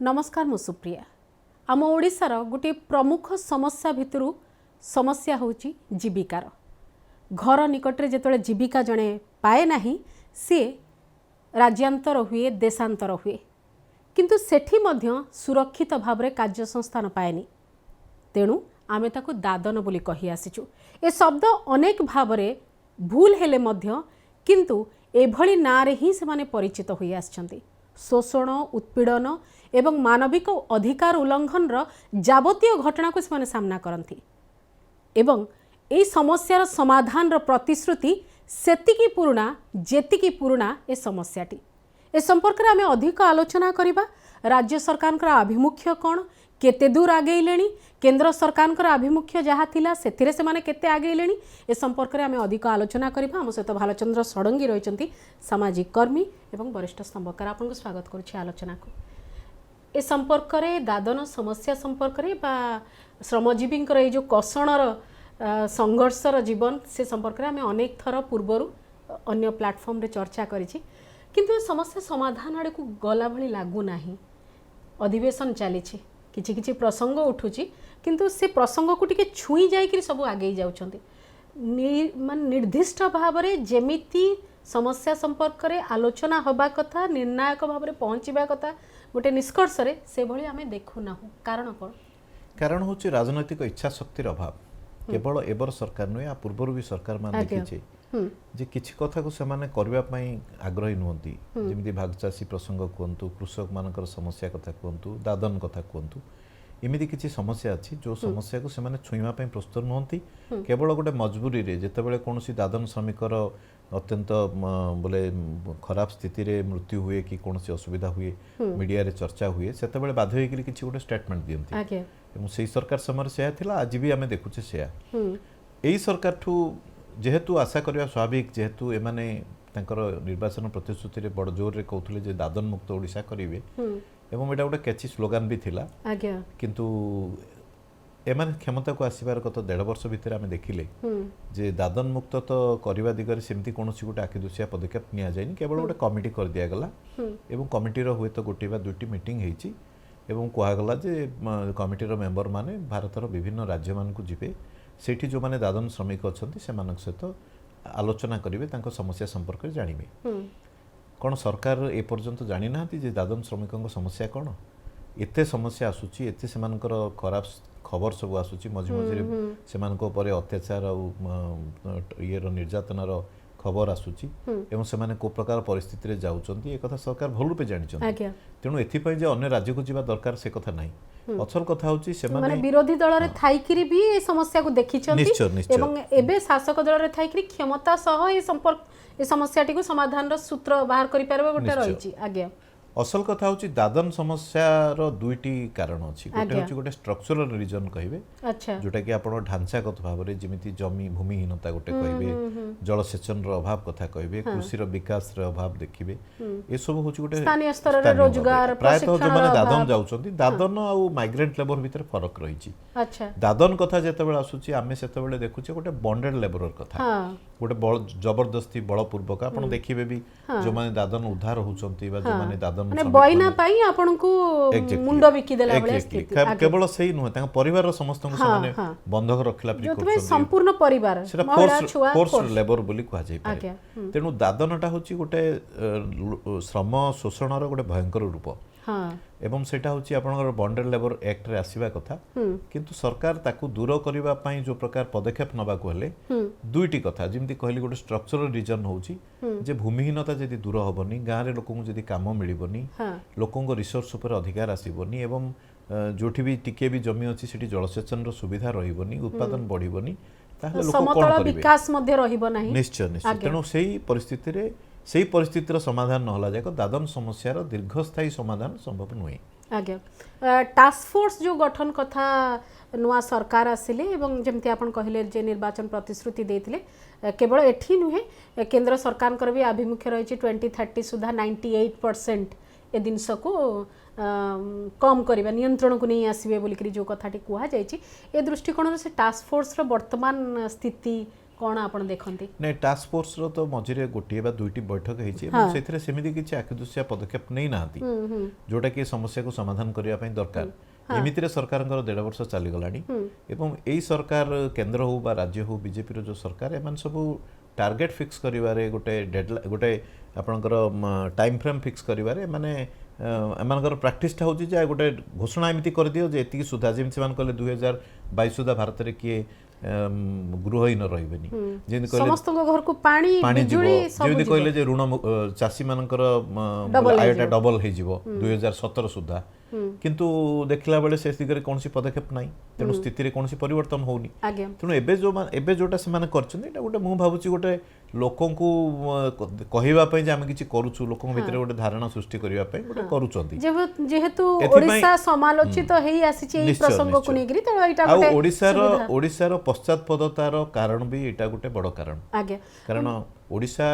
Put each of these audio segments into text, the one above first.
नमस्कार मु सुप्रिया आम ओडिशार गोटे प्रमुख समस्या भितरु समस्या होची जीविकार घर निकटरे जेतोले जीविका जणे पाए नाही सी राज्यांतर हुए देशांतर हुए किंतु सेठी मध्य सुरक्षित भावरे कार्य संस्थान पाएनी तेणु आमे ताकु दादन बोली कहि आसीचु। ए शब्द अनेक भावरे भूल हेले मध्य किंतु एभली नारे ही से माने परिचित होई आछंती। शोषण उत्पीड़न एवं मानविक अधिकार उल्लंघन जावतीय घटना को से सामना करती एवं यही समस्यार समाधान प्रतिश्रुति सेतिकी पुराना जेतिकी पुराना ए समस्याटी ए संपर्क में आम अधिक आलोचना करबा। राज्य सरकार आभिमुख्य कौन केते दूर आगेलेनी केंद्र सरकार आभिमुख्य जहाँ थिला सेथिरे से माने केते आगेलेनी ए संपर्क में आम अधिक आलोचना करबा। आम सहित भालचंद्र षडंगी रही सामाजिक कर्मी एवं वरिष्ठ स्तंभकार आपको स्वागत करुछि आलोचना को। ए संपर्क में दादन समस्या संपर्क में बा श्रमजीवी ये जो कसणर संघर्षर जीवन से संपर्क में आम अनेक थर पूर्वर अन्य प्लाटफर्म रे चर्चा करिछि किंतु समस्या समाधान आड़े को गला भली लागू नाही। अधिवेशन चली किछि किछि प्रसंग उठुछि किंतु से प्रसंग को टिके छुई जाई सब आगे जाउछंती निर्दिष्ट भाव में जेमिति समस्या संपर्क में आलोचना हवा कथा निर्णायक भाव में पहुँचवा कथा गोटे निष्कर्ष से भली आमे देखु ना कारण कौन कारण हूँ राजनैतिक इच्छा शक्तिर अभाव केवल एबर सरकार नुहे आ पूर्वर भी सरकार मान देखिए जे किछि कथा को सेमाने करबा पई आग्रही नुहंती जेमिति भागचासी प्रसंग कहतु कृषक मानकर समस्या कथा कहतु दादन कथा कहतु एमिति किछि समस्या अछि जो समस्या को सेमाने छुईमा पई प्रस्तुत नुहंती केवल गोटे मजबूरी रे जेतेबेले कोनोसी दादन श्रमिकर अत्यंत बोले खराब स्थिति रे मृत्यु हुए कि कोनोसी असुविधा हुए मीडिया रे चर्चा हुए सेतेबेले बाध्य होई किछि गोटे स्टेटमेंट दियंती एवं सेही सरकार समय से थिला आज भी आमे देखुचे सेया एही सरकार ठू जेहेतु आशा करबा स्वाभाविक जेहेतु एमाने तांकर निर्वाचन प्रतिश्रुति रे बड़ जोर रे कहउथले जे दादन मुक्त ओडिशा करिवे एवं एटा गोटे कैची स्लोगान भी थिला किंतु एमाने क्षमता को आसीबार गत 1.5 वर्ष भितर आमे देखिले जे दादन मुक्त तो करबा दिगरे सेमती कोनोसी गोटे आखिदुसिया पदक्षेप निया जायनि केवल गोटे कमिटी कर दिया गला एवं कमिटी रो हुए तो गोटे बा दुटी मीटिंग हेची एवं कहा गला जे कमिटी रो मेंबर माने भारतर विभिन्न राज्य मान को जिबे सेठी जो माने दादन श्रमिक अछंती से मानक सहित आलोचना करिवे तांको समस्या संपर्क जानिबे कोन सरकार ए पर्यंत जानि नाहती जे दादन श्रमिकंको समस्या कोन एते समस्या आसुची एते सेमानकर खराब खबर सब आसुची मझे मझे सेमानको परे अत्याचार और ये निर्यातनार खबर आसुची एवं सेमाने को प्रकार परिस्थिति रे जाउचंती ए कथा सरकार भल रूपे जानिचंती तेणु एथि पय जे अन्य राज्य को जीवा दरकार से कथा नाही असल कथा होची सेमाने माने विरोधी दल रे थाइकिरी भी ए समस्या को देखिचंती एवं एबे शासक दल रे थाइकिरी क्षमता सह ए संपर्क ए समस्याटी को समाधान रो सूत्र बाहर करि परबे गोटे रहिची आज्ञा असल कथा होची दादन समस्या रो दुईटी कारण अछि गोटे होची गोटे स्ट्रक्चरल रीजन कहिबे जोटा कि आपण ढांचागत भाव रे जेमिति जमी भूमिहीनता गोटे कहिबे जलसेचन रो अभाव कथा कहिबे कृषि रो विकास रो अभाव देखिबे ए सब होची गोटे स्थानीय स्तर रे रोजगार प्रायतः जो माने दादन जाउचंती दादन आ माइग्रेंट लेबर भीतर फरक रहिची दादन कथा जेतेबेले आसुची आमे सेतेबेले देखुचे गोटे बॉन्डेड लेबर कथा गोटे जबरदस्ती बलपूर्वक आपण देखिबे भी जो माने दादन उद्धार होचंती बा जो माने दादन माने बइना पाई आपन को मुंडो बिकी देला बले स्थिति केवल सही नुहे तांग परिवार रो समस्त को माने बंधक रखला प्री जो संपूर्ण परिवार फोर्स लेबर बोली कहा जाय पारे तेनु दादनटा होची गोटे श्रम शोषण रो गोटे भयंकर रूप एवं सेटा होची आपनकर बॉन्डेड लेबर एक्ट रे आसीबा कथा किंतु सरकार ताकू दूर करिबा पई जो प्रकार पदक्षेप नबा को हले दुईटी कथा जेमति कहली गोटे स्ट्रक्चरल रीजन होची जे भूमिहीनता जदी दूर होबनी गां रे लोकन जदी काम मिलिबनी लोकन को रिसोर्स ऊपर अधिकार आसीबनी एवं जोठी भी टिके भी जमी अछि सेठी जलसेचन रो सुविधा रहिबनी उत्पादन बढ़िबनी ताहले लोक कोन करिवे विकास मध्ये रहिबो नाही निश्चय निश्चय तेनु सेही परिस्थिति रे सेही परिस्थितिर समाधान न होला जाय दादन समस्यार दीर्घस्थायी समाधान संभव नुहे आज्ञा टास्क फोर्स जो गठन कथा नुआ सरकार आसिले एवं जेमती आपण कहले जे निर्वाचन प्रतिश्रुति देथिले केवल एठी नुहे केंद्र सरकार भी आभिमुख्य रही 2030 सुधा 98% ए जिनस को कम करबा नियंत्रण को नहीं आसीबे बोलिकरी जो कथाटी कुहा जायछि ए दृष्टिकोण से टास्क फोर्स रो वर्तमान स्थिति कौन आपण देखंती नै टास्क फोर्स रो तो मझिरे गोटिए बा दुईटी बैठक हेछि एवं सेथिरे सेमिति किछि आखिदुसिया पदक्षेप नै नाहंती जोटा कि समस्या को समाधान करिया पई दरकार एमितिरे सरकारंकर 1.5 वर्ष चली गलानी एवं एई सरकार केंद्र हो बा राज्य हो बीजेपी रो जो सरकार एमान सब टार्गेट फिक्स करिवारे गोटे आपनकर टाइम फ्रेम फिक्स करिवारे माने एमानकर प्रैक्टिस ता होची जे गोटे घोषणा एमिति कर दियो जे एतिकी सुधा जेम सेमान कहले 2022 सुधा भारत रे किए गृहहीन रहिबेनी जेन कहले समस्त घर को पानी बिजुली सब जेमि कहले जे ऋण चासी मानकर आयटा डबल हे जिवो 2017 सुधा किंतु देखला बेले से दिगरे कोनसी पदक्षेप नाही तेनु स्थिति रे कोनसी परिवर्तन होउनी तेनु एबे जोटा से माने करछन एटा गोटे मु भाबुची गोटे लोकन को कहिबा पई जे हम किछि करूछु लोकन भितरे गोटे धारणा सृष्टि करिबा पई गोटे करूचंती जेहेतु ओडिसा समालोचित हेई आसीछि एई प्रसंग को नेगरी त एटा गोटे ओडिसा रो पश्चात्पदतार कारण भी एटा गोटे बड़ कारण आगे कारण ओडिशा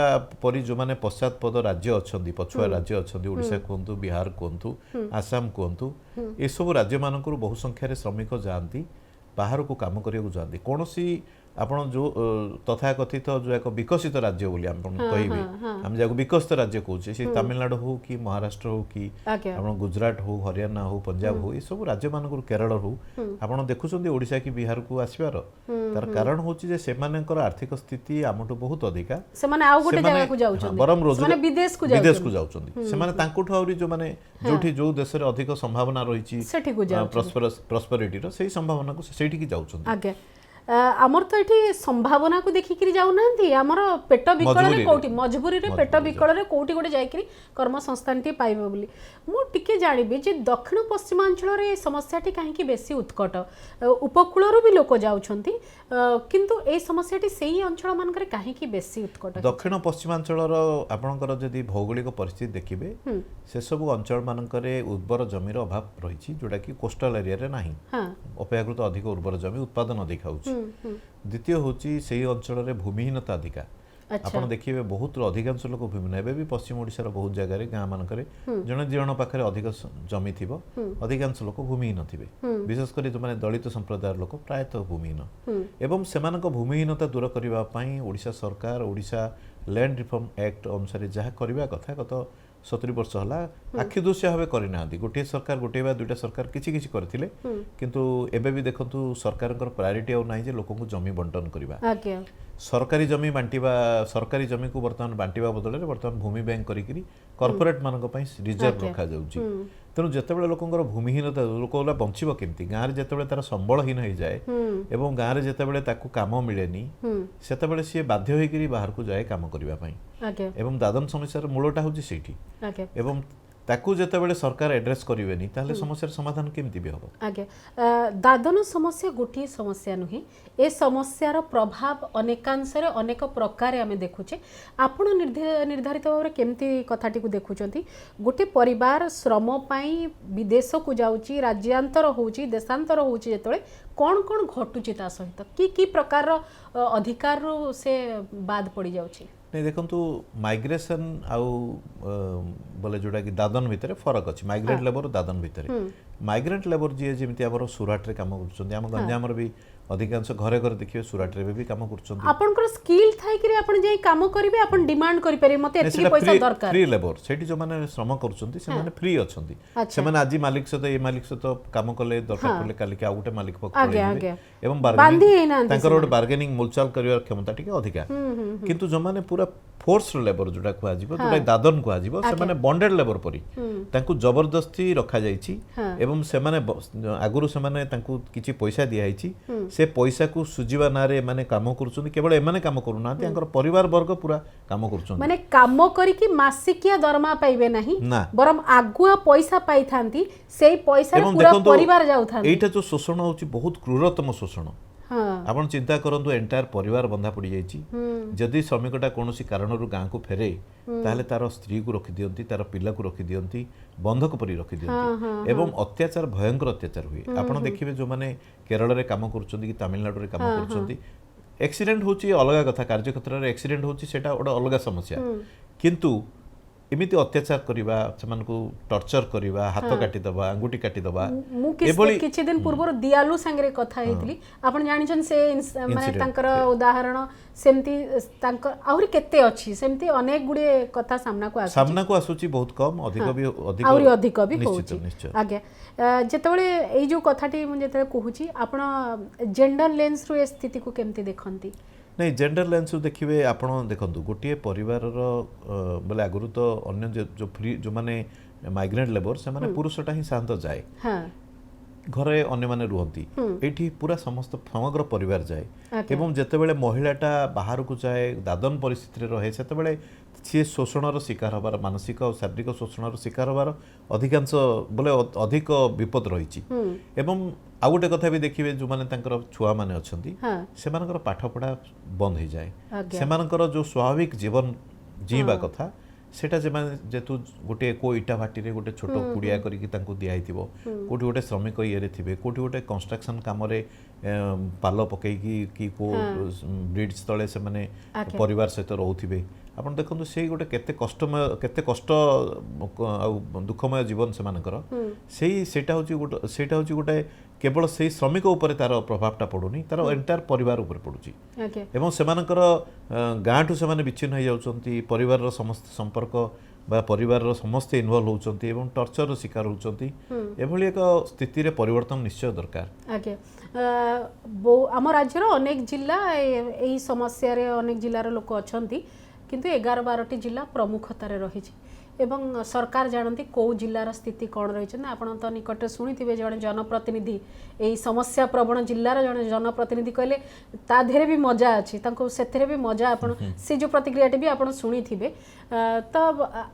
परी जो माने पश्चात्पद राज्य अछंती पछुआ राज्य अछंती ओडिशा कोंतु बिहार कोंतु आसाम कोंतु ए सब राज्य मानकर बहु संख्या रे श्रमिक जांती बाहर को काम करिया को जांती कोनोसी आपण जो तथाकथित जो एक विकसित राज्य बोली आपण कहिबे हम जाको विकसित राज्य कहूचे से तमिलनाडु हो कि महाराष्ट्र हो कि आपण गुजरात हो हरियाणा हो पंजाब हो ए सब राज्य मानकर केरल हो आपण देखुछंती ओडिशा की बिहार को आसीबार तार कारण होची जे सेमानकर आर्थिक स्थिति आमटो बहुत अधिका सेमाने आउ गोटे जगह को जाउछन बरम रोजगार सेमाने विदेश को जाउछन सेमाने तांकुठो आउरी जो माने जोठी जो देश रे अधिक संभावना रहिछि सेठी को जाउछन प्रॉस्पेरिटी रो सेही संभावना को सेठी की जाउछन आगे आमर तो ये संभावना को देखिक जाऊना आमर पेट विकल कौटी मजबूरी रे पेट विकल कौटी गोटे जाकि कर्म संस्थान टी पाइबे बोली मुझे जानबी जे दक्षिण पश्चिमांचल समस्याटी कहीं बेसी उत्कट उपकूल भी लोक जाउछंती किंतु ए समस्याटी सेही अंचल मानकर कहीं बेसी उत्कट दक्षिण पश्चिमांचल आपणकर जदि भौगोलिक परिस्थिति देखिबे से सब अंचल मानकर उर्वर जमीर अभाव रही जोटा कि कोस्टल एरिया रे नाही अपेक्षाकृत अधिक उर्वर जमी उत्पादन अधिक होउछि द्वितीय होची सेही अंचल रे भूमिहीनता अधिका आपण देखिबे बहुत अधिकांश लोक भूमिहीन एबे भी पश्चिम ओडिसा रो बहुत जगह रे गां मानकर जण जण पाखरे अधिक जमी थिबो अधिकांश लोक भूमिहीन थिबे विशेष करी जो माने दलित संप्रदाय लोक प्रायतः भूमिहीन एवं सेमानक भूमिहीनता दूर करिबा पई ओडिसा सरकार ओडिसा लैंड रिफॉर्म एक्ट अनुसार जहाँ करबा कथा गत 70 वर्ष हला आखिदुसिया भाव करना गोटे सरकार गोटे बा दुईटा सरकार किछि किछि करथिले किंतु एबे भी देखंतु सरकारकर प्रायोरिटी आ नाही जे लोक को जमी बंटन करबा सरकारी जमी बांटिबा सरकारी जमी को वर्तमान बांटिबा बदले वर्तमान भूमि बैंक करिकरी कॉर्पोरेट मानक पई रिजर्व रखा जाउची तेणु जितेबाला लोकंर भूमिहीनता लोकला बंचिब केमती गाँव में जितेबाला तार संबलहीन हो जाए एवं गाँव में जितेबाला ताकू काम मिलेनी सेतेबाला सी बाध्य होइकरी बाहर को जाए काम करबा पई एवं दादन समस्या मूलटा होची सेठी एवं ताकू जितेबाला सरकार एड्रेस करेनि ताहले समस्यार समाधान केमती भी हबो आगे दादन समस्या गोटे समस्या नुहे ए समस्यार प्रभाव अनेकांशरे अनेक प्रकार आमे देखुचे आपण निर्धारित भाव में केमती कथाटी को देखुचंती गोटे परिवार श्रम पाई विदेश को जाउची राज्यांतर होउची देशांतर होउची जेतळे कोन कोन घटुची ता सहित की प्रकार अधिकार से बाद पड़ी जाउची नहीं देखंतु माइग्रेशन आउ बोले जोटा कि दादन भितर फरक अछि माइग्रेंट लेबर दादन भितर माइग्रेंट लेबर जी जेमिति हमर सुराट रे काम करछन हम गंजाम रे भी अधिकांश घरे घरे देखिए सुराट रे भी काम करछन आपनकर स्किल थाई कि आपन जे काम करिवे आपन डिमांड करि पारे मते एतिकी पैसा दरकार फ्री लेबर सेठी जो माने श्रम करछंती से माने फ्री अछंती से माने आजि मालिक से ए मालिक से तो काम करले दरकार पड़ले काली के आ गुटे मालिक पक पड़े एवं बार्गेनिंग तांकर रोड बार्गेनिंग मूलचाल करिवार क्षमता टिके अधिका किंतु जो माने पूरा फोर्स लेबर जोटा कुआ जीवो जोटा दादन कुआ जीवो से माने बॉन्डेड लेबर परी तांकु जबरदस्ती रखा जाईची एवं से माने आगुरु से माने तांकु किछि पैसा दिया आइची से पैसा को सुजीवा नारे माने काम करछन केवल ए माने काम करूना तांकर परिवार वर्ग पूरा काम करछन माने काम करी कि मासिकिया दरमा पाइबे नाही बरम आगुआ पैसा पाई थांती सेही पैसा रे पूरा परिवार जाउ थांती एटा जो शोषण होची बहुत क्रूरतम शोषण आपण चिंता करंतु एंटायर परिवार बंधा पड़ी जाइची जदि श्रमिकटा कोनोसी कारणरु गां को फेरे ताहले तार स्त्री को रखि दियंती तार पिला को रखि दियंती बंधक परि रखि दियंती एवं अत्याचार भयंकर अत्याचार हुए आपण देखिबे जो माने केरल रे काम करचंती कि तमिलनाडु रे काम करचंती एक्सीडेंट होची अलगा कथा कार्यक्षेत्र रे एक्सीडेंट होची सेटा ओडा अलगा समस्या किंतु एमिति अत्याचार करवा सेमानकु टर्चर करवा हाथ काटिदबा अंगुठी काटिदबा मु किछि दिन पूर्व दियालु संगे कथा हेतली आपण जानिछन से माने तांकर उदाहरण सेमती तांकर आउरी केते अछि सेमती अनेक गुडे कथा सामना को आसुची बहुत कम अधिक भी अधिक भी होची आगे जेतबेले एई जो कथाटी मु जेते कहूची आपण जेंडर लेंस रु स्थिति को केमती देखंती नहीं जेंडर लेंस देखिए आपण देखंतु गोटे परिवार बोले आगुरु तो अन्य जो फ्री जो माने माइग्रेंट लेबर से माने पुरुषटा ही शांत जाए घरे अन्य माने रुहंती एठी पूरा समस्त समग्र परिवार जाए एवं जेतेबेले महिलाटा बाहर को जाए दादन परिस्थिति रहे सेतेबेले सी शोषणर शिकार हबार मानसिक और शारीरिक शोषणर शिकार हबार अधिकांश बोले अधिक विपद रही एवं आउ गोटे कथा भी देखिए जो माने तांकर छुआ माने अछंती सेमानकर पाठ पढ़ा बंद हो जाए सेमानकर जो स्वाभाविक जीवन जीवा कथा सेटा जेतु गोटे को इटा भाटी रे गोटे छोट कुड़िया करिक तांको दिया हिथिबो कोठी गोटे श्रमिक इये रे थिबे कोठी गोटे कंस्ट्रक्शन काम रे पाल पकईकी कि को ब्रिज तले से माने परिवार सहित रहउथिबे आपण देखंतु सेही गोटे केते कष्ट दुखमय जीवन से मानकर सेही सेटा होची गोटे केवल सेही श्रमिक ऊपर तार प्रभावटा पड़ुनी तार एंटायर परिवार ऊपर पड़ुची एवं सेमानकर गाँठू से माने विच्छिन्न हो जाउछंती परिवार रो समस्त संपर्क बा परिवार रो समस्त इन्वॉल्व होउछंती एवं टर्चर रो शिकार होउछंती एभली एक स्थिति रे परिवर्तन निश्चय दरकार आगे आम राज्यर अनेक जिला एही समस्या रे अनेक जिल्लार लोक अछंती किंतु 11-12टी जिला प्रमुखतार रही एवं सरकार जानती कौ जिलार स्थिति कौन रही आपड़ तो निकट शुणी जड़े जनप्रतिनिधि यही समस्या प्रवण जिलार जड़े जनप्रतिनिधि कहले ता धेरे भी मजा अच्छी से भी मजा आपण से जो प्रतिक्रियाटी भी आप शुणी थे तो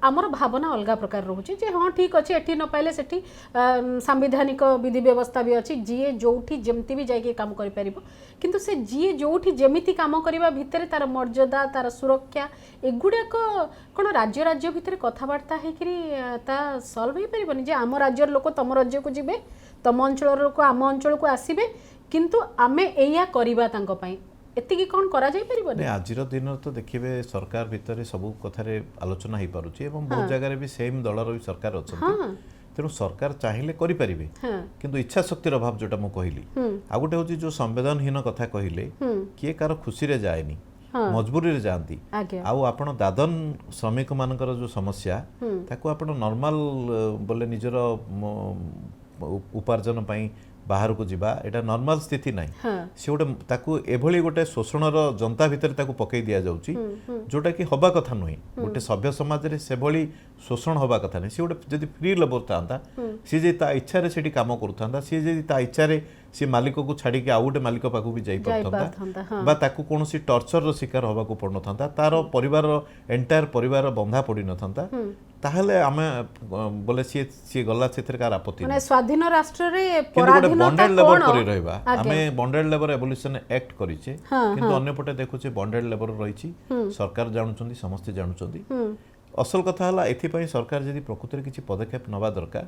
आमर भावना अलग प्रकार रोचे जे हाँ ठीक अच्छे एटी न पाइले सेठी सांविधानिक विधि व्यवस्था भी अच्छी जीए जोठी जमती भी जाइए काम कर किंतु से जीए जोठी जेमिति काम करबा भितर तार मर्यादा तार सुरक्षा एगुड़ाक कौन राज्य राज्य भितर कथबार्ता है सल्व हो पारबनी जे आम राज्यर लोक तम राज्य को जीवे तम अंचल लोक आम अंचल को आसबे किंतु आमे एया करबा तांको पई एतिकी कौन करा जाय परिबनी आजिर दिन तो देखिबे सरकार भितर सब कथारे आलोचना हो पारुची एवं बहुत जगह रे भी सेम दलर भी सरकार अछंती तेणु सरकार चाहिए करें किंतु इच्छा शक्तिर अभाव जोटा मु कहली आ गोटे हूँ जो संवेदनहीन कथा कहले किए कार खुशी रे जाएनी मजबूरी रे जाती आउ आपण दादन श्रमिक मानकर जो समस्या ताको आपण नॉर्मल बोले निजर उपार्जन पई बाहर को जीवा एटा नॉर्मल स्थिति नहीं से गोटे ताकू एभली गोटे शोषणर जनता भितर ताकू पकई दिया जाउची जोटा कि हवा कथा नुहे गोटे सभ्य समाज रे से भली शोषण हवा कथा नहीं से गोटे जदि फ्री लेबर थांता सी जे ता इच्छा रे सेठी काम करथांता सी जे ता इच्छा रे सी मालिक को छाड़ी के आउ गोटे मालिक पाखु भी जाई परथांता बा ताकू कोनोसी टर्चर रो शिकार हवा को पड़ नथांता तार परिवार एंटायर परिवार बंधा पड़ी नथांता ताहले आमे बोले सी गला क्षेत्र का आपत्ति माने स्वाधीन राष्ट्र रे बॉन्डेड लेबर करी रहबा आमे बॉन्डेड लेबर एवोल्यूशन एक्ट करिचे किंतु अन्य पटे देखुचे बॉन्डेड लेबर रहिची सरकार जानुचंदी समस्त जानुचंदी असल कथा हला एथि पई सरकार जदि प्रकृति किछि पदक्षेप नबा दरकार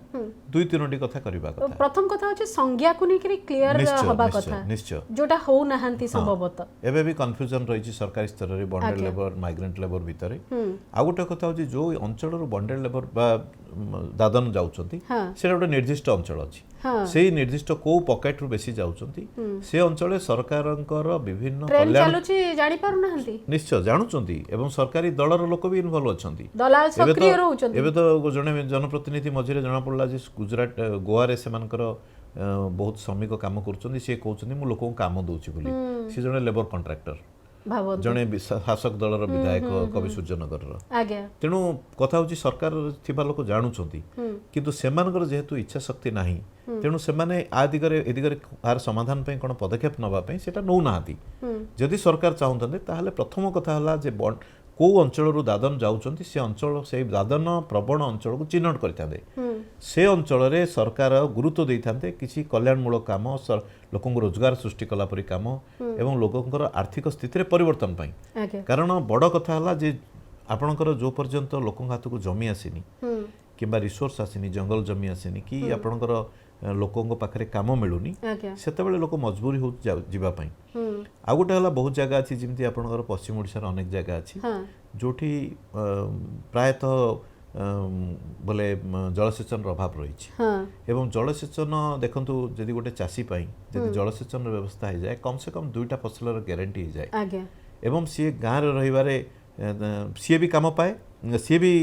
दुई तीनोटी कथा करबा कथा प्रथम कथा होचे संज्ञा को नेकरी क्लियर हबा कथा निश्चय जोटा हो नाहंती संभवतः एबे भी कन्फ्यूजन रहिछि सरकारी स्तर रे बॉन्डेड लेबर माइग्रेंट लेबर भितरे आ गोटे कथा होछि जो अंचल रो बॉन्डेड लेबर बा दादन जाउचंती सेटा गोटे निर्दिष्ट अंचल अछि सेही निर्दिष्ट को पॉकेट रु बेसी जाउचंती से अंचल सरकारंकर विभिन्न कल्याण चालुछि जानि पारु नाहंती निश्चय जानुचंती एवं सरकारी दलर लोक भी इन्वॉल्व अछंती दलाल सक्रिय रहउचंती एबे तो जने जनप्रतिनिधि मझिरे जना पड़ला जे गुजरात गोवा रे से मानकर बहुत श्रमिक काम करचंती से कहउचंती मु लोक काम दउची बोली से जने लेबर कॉन्ट्रैक्टर जड़े शासक दलर विधायक कवि सूर्यनगर तेणु कथा हूँ सरकार थिबा लोक जानुचंती किंतु सेमानकर जेहेतु इच्छा शक्ति नाही तेणु सेमाने आ दिगरे ए दिगरे आर समाधान पई कोन पदक्षेप नबा पई सेटा नौ नाहाती जदि सरकार चाहंतंते ताहले प्रथम कथा हला जे को अंचल दादन जाउचंती से अंचल से दादन प्रवण अंचल को चिन्हट करते से अंचल रे सरकार गुरुत्व देइथांते किसी कल्याणमूलक काम लोकंको रोजगार सृष्टि कला परि काम एवं लोकंकर आर्थिक स्थिति रे परिवर्तन पई कारण बड़ कथा हला जे आपणकर जो पर्यंत लोकंक हाथ को जमी आसीनी किंबा रिसोर्स आसीनी जंगल जमी आसीनी कि आपणकर लोकों पाखे काम मिलूनी से लोक मजबूरी हो जावाई आ गोटे है बहुत जगह अच्छी जमी आप पश्चिम ओडिशार अनेक जगह अच्छी जोठी प्रायतः बोले जलसेचन अभाव रही एवं जलसेचन देखंतु जदि गोटे चाषी जदि जलसेचन व्यवस्था हो जाए कम से कम 2टा फसलर ग्यारंटी हो जाए एवं सी गाँव रही सी भी काम पाए सी भी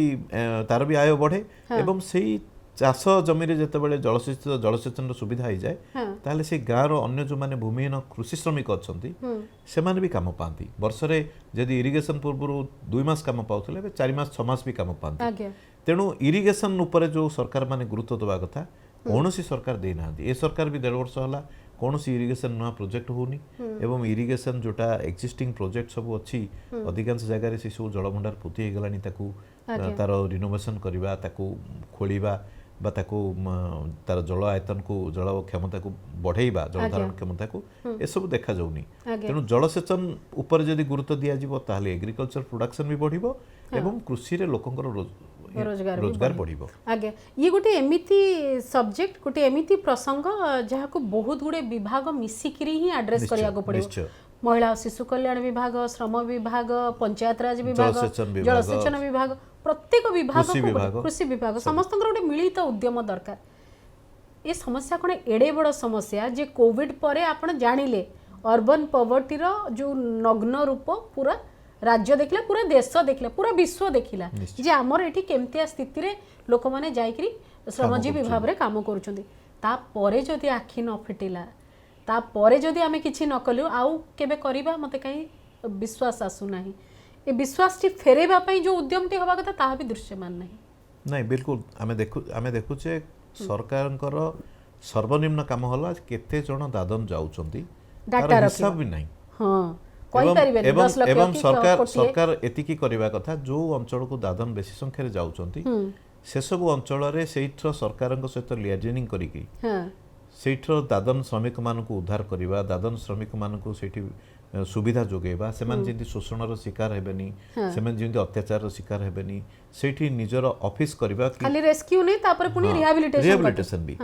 तार भी आय बढ़े एवं से चाष जमी जिते जलसेचन सुविधा हो जाए ताहले से गाँव अन्य जो माने भूमिहीन कृषि श्रमिक अच्छा से माने भी काम पाती वर्षरे जदि इरिगेशन पूर्व 2 मास काम पाउथले 4 मास 6 मास भी काम पाती तेणु इरिगेशन उपरे जो सरकार माने गुरुत्व देवा कथा कौन सरकार दे ना ए सरकार भी 1.5 वर्ष होला कौन इरिगेशन नुआ प्रोजेक्ट होनी एवं इरिगेशन जोटा एक्जिस्टिंग प्रोजेक्ट सब अच्छी अधिकांश जगह से सब जलभंडार पोती हो गलानी ताकू तार रिनोवेशन करवा ताकू खोलिबा बा ताकू तार जल आयतन को जल क्षमता को बढ़ेबा जल धारण क्षमता को ए सब देखा जाउनी तेणु जलसेचन उपर जदि गुरुत्व दिया जिवो ताहले एग्रीकल्चर प्रोडक्शन भी बढ़िबो एवं कृषि रे लोकंकर रोजगार बढ़िबो आगे ये गोटे एमिति सब्जेक्ट गोटे एमिति प्रसंग जहा को बहुत गुडे विभाग मिसिकरी ही एड्रेस करिया को पड़िबो महिला शिशु कल्याण विभाग श्रम विभाग पंचायत राज विभाग जलसेचन विभाग प्रत्येक विभाग कृषि विभाग समस्त गोटे मिलित उद्यम दरकार ये समस्या कौन एड़े बड़ समस्या जे कोविड परे आपण जानिले अर्बन पॉवर्टी रो जो नग्न रूप पूरा राज्य देखला पूरा देश देखला पूरा विश्व देखला जे हमर एठी केमतिया स्थिति रे लोक माने जाईकरी श्रमजीवी विभाग रे काम करूछंदी ता परे जदी आखि न फिटिला ता परे जदी आमे किछि न कलु आउ केबे करिबा मते काई विश्वास आसु नाही ए विश्वास टी फेरेबा पई जो उद्यम टी होबा कथा ता भी दृश्यमान नाही नाही बिल्कुल आमे देखु छे सरकारंकर सर्वनिम्न काम होला केते जण दादन जाउचंदी डाटा हिसाब भी नाही हां कोइ परिबे 10 लाख एवं सरकार एतिकी करिबा कथा जो अंचल को दादन बेसी संख्या रे जाउचंती से सब अंचल रे सेइथ्र सरकारंक सहित लियाजिनिंग करिकी सेइथ्र दादन श्रमिक मानकु उद्धार करिबा दादन श्रमिक मानकु सेठी सुविधा जोगेबा सेमान जेंति शोषणर शिकार हेबेनी सेमान जेंति अत्याचार शिकार हेबेनी सेठी निजर ऑफिस करबा खाली रेस्क्यू नै तापर पुनी रिहैबिलिटेशन भी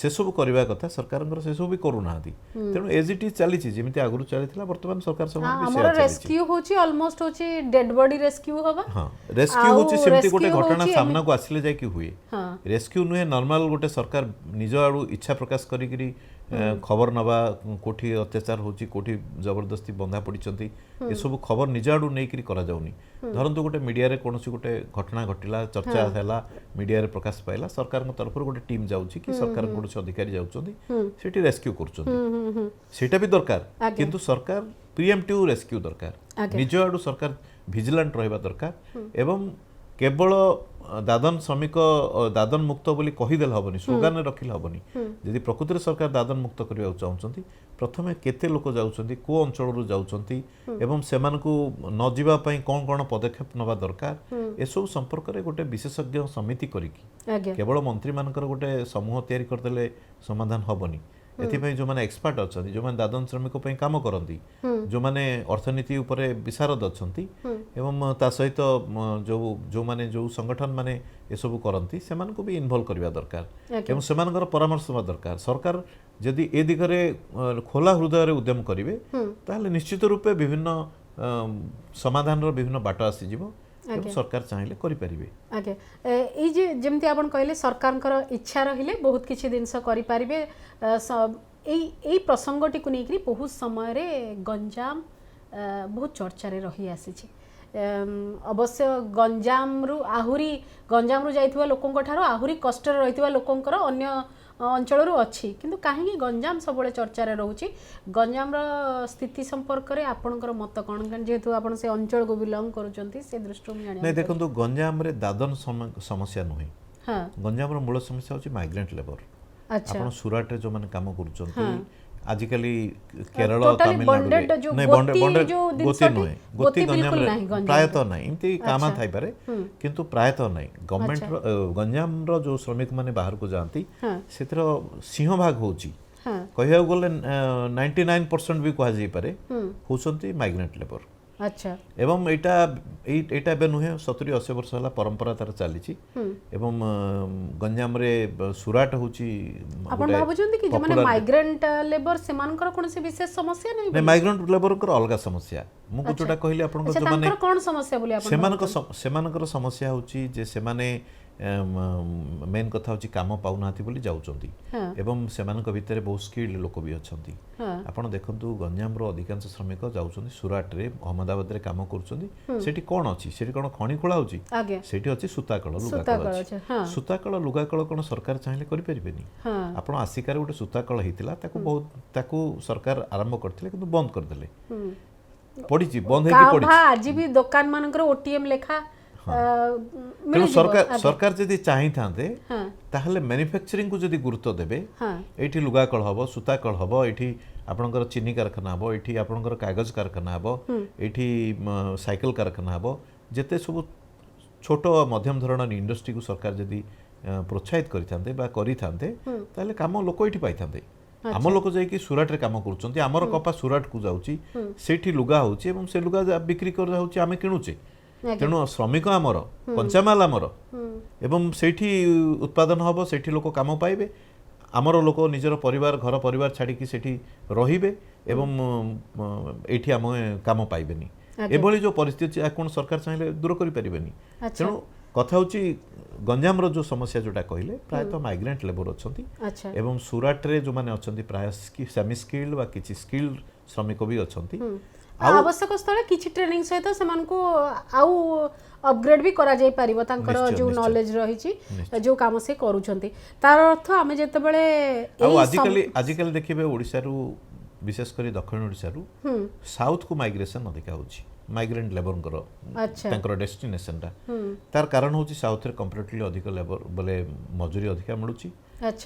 से सब करबा कथा सरकारंकर से सब भी करू नाहदी तेनु एजिटी चली छि जेमिति आगुरु चलिथिला वर्तमान सरकार सब भी हमर रेस्क्यू होछि ऑलमोस्ट होछि डेड बॉडी रेस्क्यू होबा हां रेस्क्यू होछि सेमिति गोटे घटना सामना को आसिले जाय कि हुए रेस्क्यू नुहे नॉर्मल गोटे सरकार निज आडू इच्छा प्रकाश करिकरी खबर नवा कोठी अत्याचार होची कोठी जबरदस्ती बंधा पड़िचंती ए सब खबर निज आडू नै करी करा जाउनी धरंतु गोटे मीडिया रे कोनोसी गोटे घटना घटिला चर्चा हैला मीडिया रे प्रकाश पाइला सरकार तरफ गोटे टीम जाउची कि सरकार कोनोसी अधिकारी जाउचंदी सेठी रेस्क्यू करचंदी सेटा भी दरकार किंतु सरकार प्रीएम्प्टिव रेस्क्यू दरकार निज आडू सरकार विजिलेंट रहबा दरकार एवं केवल दादन श्रमिक दादन मुक्त बोली कहीदेल हबनी स्लोगान रखिल हबनी यदि प्रकृति सरकार दादन मुक्त करबा चाहउचंती प्रथमे केते लोक जाउचंती को अंचल रु जाउचंती एवं सेमान को न जीवा पई कोन कोन पदक्षेप नबा दरकार ए सब संपर्क रे गोटे विशेषज्ञ समिति करिकी केवल मंत्री मानकर गोटे समूह तयारी करदेले समाधान हबनी एथिपई जो माने एक्सपर्ट अछंती जो माने दादन श्रमिक पई काम करंती जो माने अर्थनीति उपरे विशारद अछंती एवं ता सहित जो माने जो संगठन माने ए सब करंती सेमान को भी इन्वॉल्व करबा दरकार एवं सेमानकर परामर्श बा दरकार सरकार यदि ए दिगरे खोला हृदय रे उद्यम करिवे ताहले निश्चित रूपे विभिन्न समाधान रो विभिन्न बाट आसी जिवो सरकार चाहिए करि परिबे आगे ए जे जेमति आपन कहले सरकारकर इच्छा रहिले बहुत किछि दिनस करि परिबे ए प्रसंगटी को नेकरी बहुत समय रे गंजाम बहुत चर्चा रे रही आसी छी अवश्य गंजाम रु जाइथिबा लोकंक ठारो आहुरी कष्ट रे रहिथिबा लोकंकर अन्य अंचल रु अछि किंतु काहे गंजाम सबले चर्चा रे रहउची गंजाम रो स्थिति संपर्क रे आपनकर मत कोन जेतु आपन से अंचल को बिलोंग करूचंती से दृष्टि में जानि नै देखंतु गंजाम रे दादन समस्या नहै हां गंजाम रो मूल समस्या होची माइग्रेंट लेबर अच्छा आपन सुराट रे जो माने काम करूचंती आजिकली केरल तमिलनाडु नै बॉन्डेड गोती नहै गोती गंजाम रे प्रायतः नै इमती कामा थाई पारे किंतु प्रायतः नै गवर्नमेंट गंजाम रो जो श्रमिक माने बाहर को जानती सेतिर सिंह भाग होची कहिया गले 99% भी कहा जाई पारे होसंती माइग्रेंट लेबर अच्छा एवं एटा एबे नुहे 70-80 वर्ष होला परंपरा तार चली एवं गंजाम रे सुराट होची आपण भाबुचंती कि जे माने माइग्रेंट लेबर सेमानकर कोनसे विशेष समस्या नै माइग्रेंट लेबर कर अलगा समस्या मु जोटा कहली आपण जो माने कोन समस्या बोली आपण सेमानकर समस्या होची जे सेमाने मेन कथा होची काम पाउ नाथि बोली जाउचंती एवं सेमानक भितरे बहुत स्किल्ड लोक भी अछंती आपण देखंतु गंजाम रो अधिकांश श्रमिक जाउचंती सुराट रे अहमदाबाद रे काम करूचंती सेठी कोन अछि सेठी कोन खणी खोला होची सेठी अछि सुताकळ लुगाकळ अछि सुताकळ लुगाकळ कोन सरकार चाहिले करि परिबेनी आपण आसिकार गोटे सुताकळ हेतिला ताकू सरकार आरंभ करथिले किंतु बंद कर देले पडिची बंद हेकी पडिची आज भी दुकान मानकर ओटीएम लेखा तेणु सरकार जदि चाही थांते ताहले मैन्युफैक्चरिंग को जदि गुरुत्व देबे एठी लुगाकळ हबो सुताकळ हबो एठी आपणकर चीनी कारखाना हबो एठी आपणकर कागज कारखाना हबो एठी साइकिल कारखाना हबो जेते सब छोट मध्यम धरणर इंडस्ट्री को सरकार जदि प्रोत्साहित करिथांते बा करिथांते ताहले काम लोक एठी पाइथांते आम लोक जाइए सुराट रे काम करुचंती आमर कपा सुराट को जाउची सेठी लुगा होची एवं से लुगा बिक्री कर जाउची आमे किणुचे तेणु श्रमिक आमर कंचामाल आमर एवं सेठी उत्पादन हम सेठी लोक काम पाइबे आमर लोक निजर परिवार घर परिवार छाड़ी सेठी रहिबे एवं एठी आम काम पाइबेनी एभली जो परिस्थिति कोन सरकार चाहिले दूर करि परिबेनी तेणु कथा होची गंजाम रो जो समस्या जोटा कहले प्रायतः माइग्रेंट लेबर अछंती एवं सुराट रे जो माने अछंती प्राय सेमी स्किल्ड बा किछि स्किल्ड श्रमिक भी अछंती आवश्यक स्थले किछि ट्रेनिंग सहित समान को आउ अपग्रेड भी करा जाय परिबो तांकर जो नॉलेज रही छी जो काम से करूछंती तार अर्थ हमें जते बेले आजिकल देखिबे ओडिसा रु विशेष करी दक्षिण ओडिसा रु साउथ को माइग्रेशन अधिका होची माइग्रेंट लेबर तांकर डेस्टिनेशन ता तार कारण होची साउथ रे कंपैरेटिवली अधिक लेबर बोले मजूरी अधिका मिलुची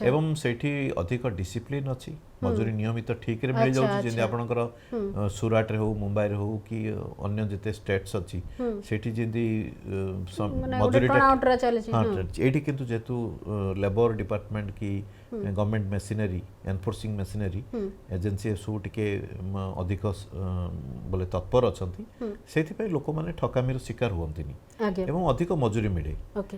एवं सेठी अधिक डिसिप्लिन अछि मजूरी नियमित ठीक रे मिल जाउची जेंदी आपनकर सुराट रे हो मुंबई रे हो कि अन्य जते स्टेट्स अछि सेठी जेंदी मजूरी एठी किंतु जेतु लेबर डिपार्टमेंट की government machinery enforcing machinery agency सब टिके अधिक बोले तत्पर अछंती सेथि पय लोक माने ठकामीर शिकार हुअंतिनी एवं अधिक मजूरी मिले ओके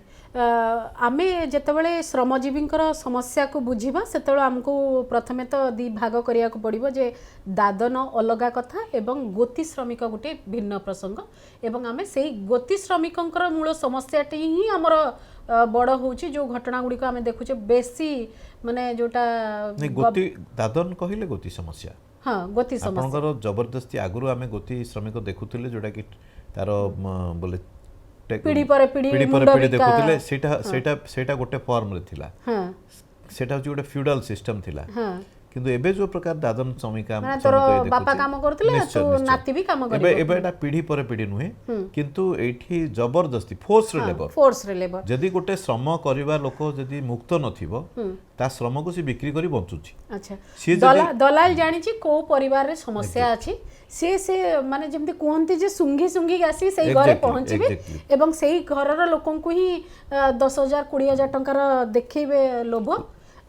आमे जेतेबेले श्रमजीवींकर समस्या को बुझिबा सेतेबेले हमको प्रथमे तो दि भाग करिया को पड़िबो जे दादन अलगा कथा एवं गोती श्रमिक गोटे भिन्न प्रसंग एवं आमे सेही गोती श्रमिकंकर मूल समस्याटी ही हमर बड़ होची जो घटना गुडी को आमे देखुचे बेसी माने जोटा गोती दादन कहिले गोती समस्या हां गोती समस्या आपनकर जबरदस्ती आगुरु आमे गोती श्रमिक देखुथिले जोटा कि तार बोले पीढ़ी पर पीढ़ी देखुथिले सेटा गोटे फॉर्म रे थिला हां सेटा गोटे फ्यूडल सिस्टम थिला हां किंतु एबे जो प्रकार दादन श्रमिका तोर बापा काम करथिले तो नाती भी काम करबे एबे एटा पीढ़ी पर पीढ़ी नुहे किंतु एठी जबरदस्ती फोर्स रे लेबर जदी गोटे श्रम करबा लोक जदी मुक्त नथिबो ता श्रम को से बिक्री करी बंचुची अच्छा दलाल जानि छी को परिवार रे समस्या अछि से माने जेमते कोहंती जे सुंगी आसी सेही घरे पहुंचीबे एवं सेही घरर लोकन को ही 10,000 20,000 टंकार देखैबे लोभ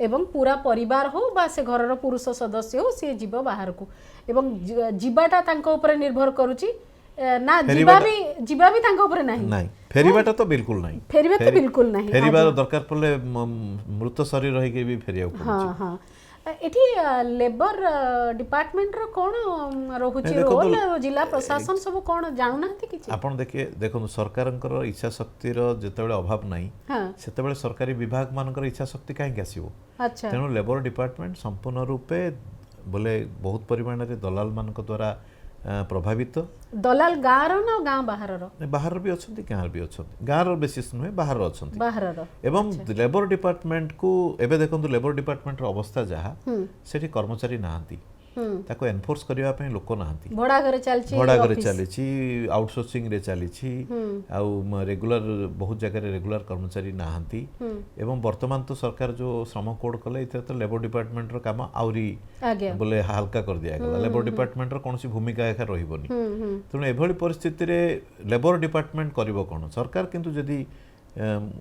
एवं पूरा परिवार हो बा से घरर पुरुष सदस्य हो से जीव बाहर को एवं जीवाटा तांको ऊपर निर्भर करूची ना जीवा भी तांको ऊपर नाही फेरीबाटा तो बिल्कुल नाही फेरीबा दरकार पड़ले मृत शरीर रही के भी फेरिया हां हां एठी लेबर डिपार्टमेंट रो कोन रहुची रोल जिला प्रशासन सब कोन जानु नाथि किछि आपण देखो सरकारंकर इच्छा शक्ति रो जेतेबेले अभाव नाही सेतेबेले सरकारी विभाग मानकर इच्छा शक्ति काहे आसीबो अच्छा तेनु लेबर डिपार्टमेंट संपूर्ण रूपे बोले बहुत परिमाण रे दलाल मानक द्वारा प्रभावित दलाल गार ना गां बाहर भी अछंती गां भी अछंती गां रो बेसिस नुहे बाहर अछंती बाहर एवं लेबर डिपार्टमेंट को एबे देखंतु लेबर डिपार्टमेंट रो अवस्था जहा सेठी कर्मचारी नाहंती ताको एनफोर्स करिया पे लोक नाहंती भड़ा घरे चलची आउटसोर्सिंग रे चलीची आउ रेगुलर बहुत जगह रे रेगुलर कर्मचारी नाहंती एवं वर्तमान तो सरकार जो श्रम कोड कले इते तो लेबर डिपार्टमेंट रो काम आउरी बोले हल्का कर दिया गला लेबर डिपार्टमेंट रो कोनसी भूमिका एखा रहिबोनी तनो एभली परिस्थिति रे लेबर डिपार्टमेंट करिवो कोन सरकार किंतु जदी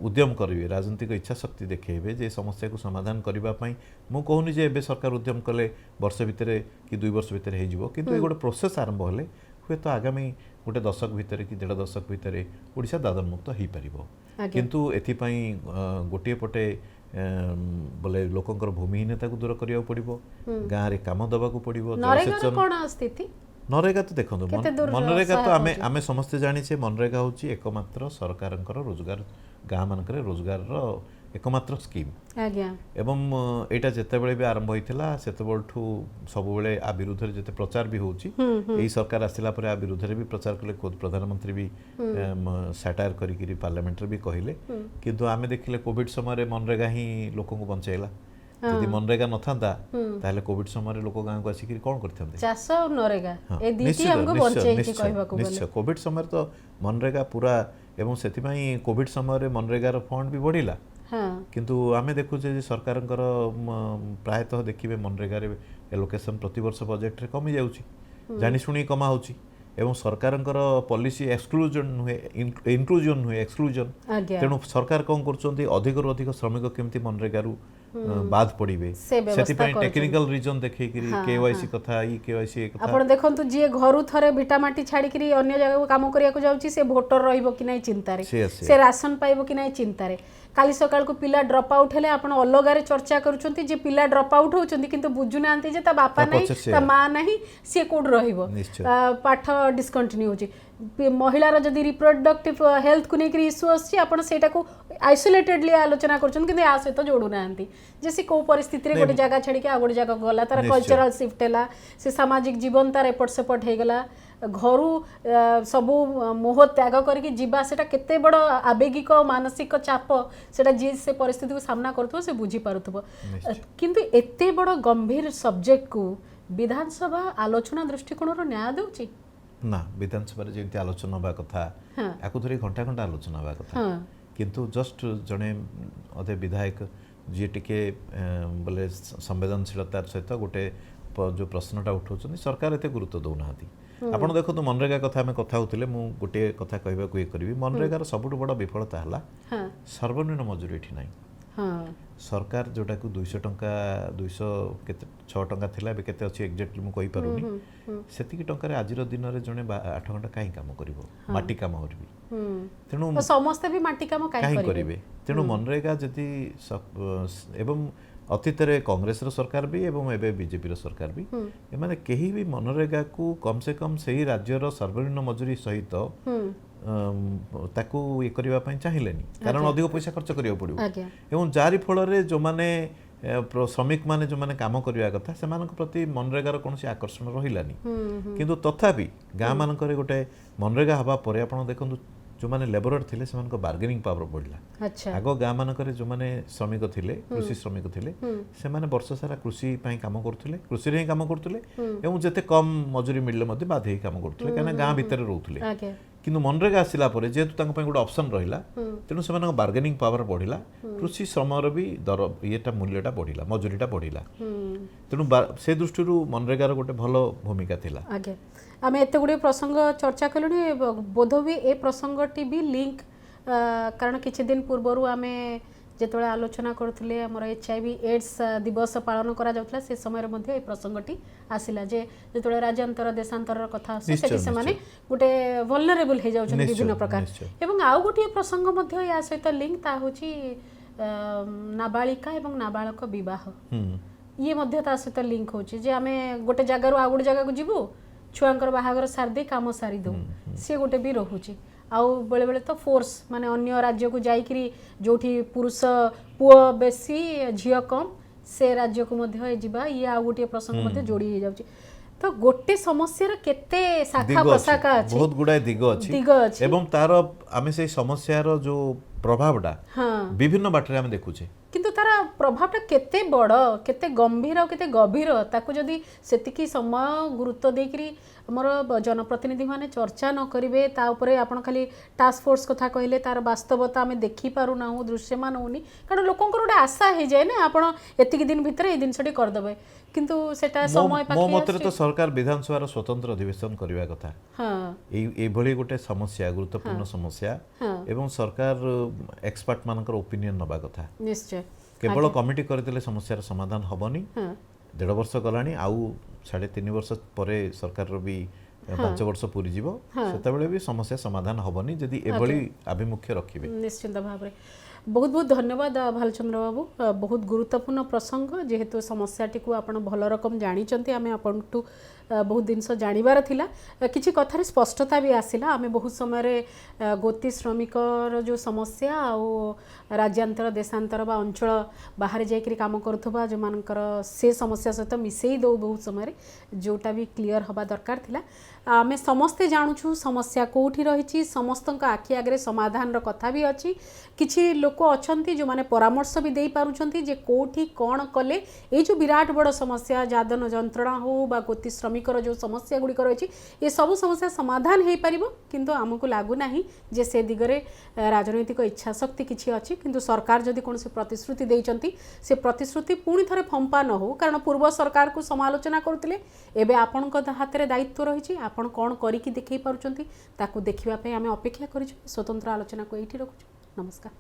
उद्यम करिवे राजनीतिक इच्छा शक्ति देखेबे जे समस्या को समाधान करिबा पई मु कहूनी जे एबे सरकार उद्यम कले वर्ष भितरे कि 2 वर्ष भितरे हे जिवो किंतु ए गोटे प्रोसेस आरंभ होले हुए तो आगामी गोटे दशक भितर कि 1.5 दशक भितर ओडिशा दादन मुक्त हो पारिबो किंतु एथिपाई गोटे पटे बोले लोकंकर भूमिहीनता को दूर करिया पड़िबो गाँ रे काम दबा को पड़िबो नरेगा कोन स्थिति मनरेगा तो देखो मनरेगा तो आमे समस्ते जानिछे मनरेगा होची एकमात्र सरकारंकर रोजगार गाँ मानकर रोजगार रो एकमात्र स्कीम एवं एटा जेते बेले भी आरंभ होइथिला सेते बेलठू सब बेले आ विरुद्ध रे जेते प्रचार भी होची एही सरकार आसिला परे आ विरुद्ध रे भी प्रचार कले खुद प्रधानमंत्री भी सैटायर करी पार्लियामेंट रे भी कहिले किंतु आमे देखिले कोविड समय रे मनरेगा ही लोकन को बंचाइला यदि मनरेगा न थांता ताले कोविड समय रे लोक गाँ को आसी कोन करथंते चाष और नरेगा ए दीटी हमको बंचाई छि कहबा को निश्चय कोविड समय तो मनरेगा पूरा एवं सेति पई कोविड समय रे मनरेगा रो फंड भी बढ़िला किंतु आमे देखुचे सरकारंकर प्रायतः देखिबे मनरेगा रे एलोकेशन प्रति वर्ष बजेट रे कमी जाउची जानि सुनी कमा होची एवं सरकारंकर पॉलिसी एक्सक्लूजन हुए इंक्लूजन हुए एक्सक्लूजन तेणु सरकार कौन करछंती अधिक रु अधिक श्रमिक केमती मनरेगा रु बाद पड़िबे सेति पई टेक्निकल रीजन देखै करी केवाईसी कथा ई केवाईसी कथा आपण देखंतु जे घरु थरे भिटामाटी छाडी करी अन्य जगह को काम करिया को जाउची से वोटर रहइबो कि नै चिंता रे से राशन पाइबो कि नै चिंता रे काली सकाळ को पिला ड्रॉप आउट हेले आपण अलगारे चर्चा करूछंती जे पिला ड्रॉप आउट होउछंती किंतु बुझु नांती जे ता बापा नै ता मां नै से कोड रहइबो पाठ डिस्कंटिन्यू होची महिलार जदि रिप्रोडक्टिव हेल्थ को लेकर इश्यू आछि आपण सेटा को आइसोलेटेडली आलोचना करछन कि आ सहित जोड़ू नांती जे से को परिस्थिति रे गोटे जगह छाड़ी के आ गोटे जगह गला तार कल्चरल शिफ्ट हैला से सामाजिक जीवन तार एपट सेपट हे गला घरु सबु मोह त्याग करके जीवा सेटा केते बड़ आवेगिक मानसिक चाप सेटा जे से परिस्थिति को सामना करथो से बुझी पारुथबो किंतु एते बड़ गंभीर सब्जेक्ट को विधानसभा आलोचना दृष्टिकोण रो न्याय देउची ना विधानसभा रे जेंति आलोचना बा कथा आकु धरि घंटा घंटा आलोचना बा कथा किंतु जस्ट जने अधे विधायक जे टिके बोले संवेदनशीलतार सहित गोटे जो प्रश्नटा उठाउछन सरकार एते गुरुत्व दउ नाहती आपण देखो तो मनरेगा कथा में कथा होतिले मु गोटे कथा कहबा को करबी मनरेगा रो सबुठ बड़ विफलता हला सर्वनिम्न मजूरी एठी नै सरकार जोटा को 200 टंका 200 केते 6 टंका थिला बे केते अछि एग्जैक्टली मु कहि पारुनी सेति की टंका रे आजिर दिन रे जने 8 घंटा काई काम करिवो माटी काम करबी तेनु तो समस्त भी माटी काम काई करिवे तेनु मनरेगा जति एवं अतीत रे कांग्रेस रो सरकार भी एवं एबे बीजेपी रो सरकार भी ए माने केही भी मनरेगा को कम से कम सही राज्य रो सर्वनिम्न मजूरी सहित ताकू ये करबा पई चाहिलेनी कारण अधिक पैसा खर्च करियो पड़िबो एवं जारी फल रे जो माने श्रमिक माने जो माने काम करिया कथा से मानक प्रति मनरेगा रो कोनसी आकर्षण रहिलानी किंतु तथापि गाँ मानक रे गोटे मनरेगा हबा परे आपण देखंतु जो माने लेबरर थिले से मानको बार्गेनिंग पावर बढ़ला आगो गाँ मानक रे जो माने श्रमिक थिले कृषि श्रमिक थिले से माने वर्ष सारा कृषि पई काम करथुले कृषि रे काम करथुले एवं जते कम मजूरी मिलले मध्ये बाधे काम करथुले काना गाँ भीतर रहथुले किंतु मनरेगा आसिला परे जेतु तांको पई गोटे ऑप्शन रहिला तेनु से मानको बार्गेनिंग पावर बढ़िला कृषि श्रमर भी दर येटा मूल्यटा बढ़िला मजूरीटा बढ़िला तेनु से दृष्टिरु मनरेगा गोटे भलो भूमिका थिला आम एत गुड़े प्रसंग चर्चा कलुनी बोध भी ए प्रसंगटी भी लिंक कारण किछि दिन पूर्व आम जिते आलोचना करुले आमर HIV एड्स दिवस पालन करा जाउतला से समय मध्ये ए प्रसंगटी आसिला जे जिते राज्यांतर देशांतर कथा से माने गोटे वल्नरेबल हे जाउछन विभिन्न प्रकार एवं आउ गोटे प्रसंग मध्ये या सहित लिंक ता होची नाबालिका एवं नाबालक विवाह ये मध्ये ता सहित लिंक होची जे आमे गोटे जगह आ गोटे जगह को जीवु छुआंकर बाहागर सारदे काम सारी दो से गोटे भी रहुची आउ बेले बेले तो फोर्स माने अन्य राज्य को जाइकरी जोठी पुरुष पुओ बेसी झियो कम से राज्य को मध्ये जिबा ये आ गोटे प्रसंग मध्ये जोड़ी हे जाउची तो गोटे समस्या रे केते शाखा प्रशाखा अछि बहुत गुडाय दिग अछि एवं तार आमे से समस्या रो जो प्रभावडा विभिन्न बाटरे आमे देखुचे किंतु तारा प्रभावटा केते बड़ केते गंभीर और केते गभीर ताकू जदि सेतिकी समय गुरुत्व देकरी हमर जनप्रतिनिधि माने चर्चा न करिवे ता ऊपर आपण खाली टास्क फोर्स कथा कहले तार वास्तवता आमे देखि पारु ना हो दृश्यमान होनी कारण लोकन को आशा हे जाय ना आपण एतिकी दिन भीतर ए दिनसटी कर देबे किंतु सेटा समय पाके मो मते तो सरकार विधानसभा रो स्वतंत्र अधिवेशन करिवा कथा ए भली गोटे समस्या गुरुत्वपूर्ण समस्या एवं सरकार एक्सपर्ट मानकर ओपिनियन नबा कथा निश्चय केवल कमिटी करदेले समस्यार समाधान हबनी 1.5 वर्ष गलानी आउ 3.5 वर्ष परे सरकार रो भी 5 वर्ष पूरी जीव सेतबेले भी समस्या समाधान हबनी जदि एभली अभिमुख्य रखिबे। निश्चिंत भाव में बहुत बहुत धन्यवाद भालचंद्र बाबू। बहुत गुरुत्वपूर्ण प्रसंग जेहेतु समस्याटी को आपण भल रकम जानी आम आपण बहुत जिनस जानवर थिला किछि कथार स्पष्टता भी आसिला। आम बहुत समय गोती श्रमिकर जो समस्या आउ राज्यांतर देशांतर बा अंचल बाहर जाइकरी काम करुथबा जो मानकर से समस्या सहित मिसई दो बहुत समय जोटा भी क्लियर हवा दरकार थिला। आमे समस्ते जानुछु समस्या कोठी रही समस्तक आखि आगे समाधान कथा भी अच्छी। किछि लोक अछंती जो माने परामर्श भी दे पारुछंती जे कोठी कौन कले ये जो विराट बड़ समस्या जादन जंत्रणा हो बा गोती श्रमिकर जो समस्या गुड़िक रही ये सब समस्या समाधान हो पार किंतु आमको लगुना जे से दिगरे राजनैतिक इच्छा शक्ति किछि अछि। किंतु सरकार जदि कौन से प्रतिश्रुति देइचंती से प्रतिश्रुति पुणी थरे फंपा न हो कारण पूर्व सरकार को समालोचना करथिले एबे आपनक हाथ में दायित्व रही आपण कौन करिकी देखै पारुछंती ताकू देखिबा पे आमे अपेक्षा करिछु। स्वतंत्र आलोचना को एठी रखुछु। नमस्कार।